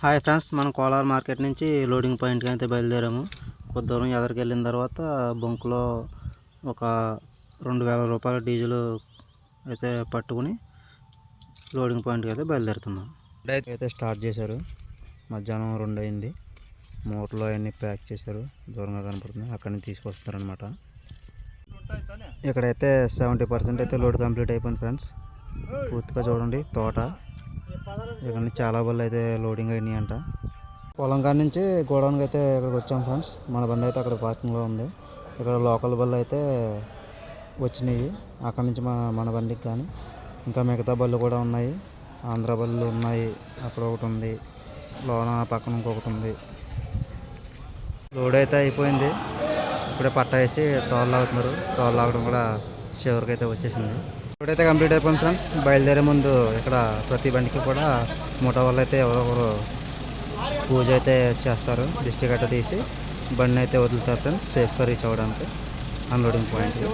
Hi friends, మనం Kolar market నుంచి loading పాయింట్కి అయితే బయలుదేరాము. కొద్ది దూరం ఎదరికి వెళ్ళిన తర్వాత బొంకులో ఒక 2000 రూపాయల డీజిల్ అయితే పట్టుకుని లోడింగ్ పాయింట్కి అయితే బయలుదేరుతున్నాం. అయితే స్టార్ట్ చేశారు. మధ్యాహ్నం 2 అయింది. మూటలో అవన్నీ ప్యాక్ చేశారు. దూరంగా కనపడుతుంది, అక్కడి నుంచి తీసుకొస్తారనమాట. ఇక్కడైతే 70% అయితే లోడ్ కంప్లీట్ అయిపోయింది ఫ్రెండ్స్. పూర్తిగా చూడండి తోట. ఇక్కడ నుంచి చాలా బళ్ళు అయితే లోడింగ్ అయినాయి అంట. పొలం కాడి నుంచి గోడౌన్కి అయితే ఇక్కడికి వచ్చాం ఫ్రెండ్స్. మన బండి అయితే అక్కడ పార్కింగ్లో ఉంది. ఇక్కడ లోకల్ బళ్ళు అయితే వచ్చినాయి. అక్కడ నుంచి మన బండికి కానీ ఇంకా మిగతా బళ్ళు కూడా ఉన్నాయి. ఆంధ్ర బళ్ళు ఉన్నాయి, అక్కడ ఒకటి ఉంది, లోన పక్కన ఇంకొకటి ఉంది. లోడ్ అయితే అయిపోయింది. ఇప్పుడే పట్ట వేసి తోలు లాగుతున్నారు. తోలు లాగడం కూడా చివరికి అయితే వచ్చేసింది. ఇప్పుడైతే కంప్లీట్ అయిపోయింది ఫ్రెండ్స్. బయలుదేరే ముందు ఇక్కడ ప్రతి బండికి కూడా మూట వాళ్ళు అయితే ఎవరొకరు పూజ అయితే చేస్తారు. దిష్టి గట్ట తీసి బండిని అయితే వదులుతారు ఫ్రెండ్స్, సేఫ్గా రీచ్ అవ్వడానికి అన్లోడింగ్ పాయింట్కి.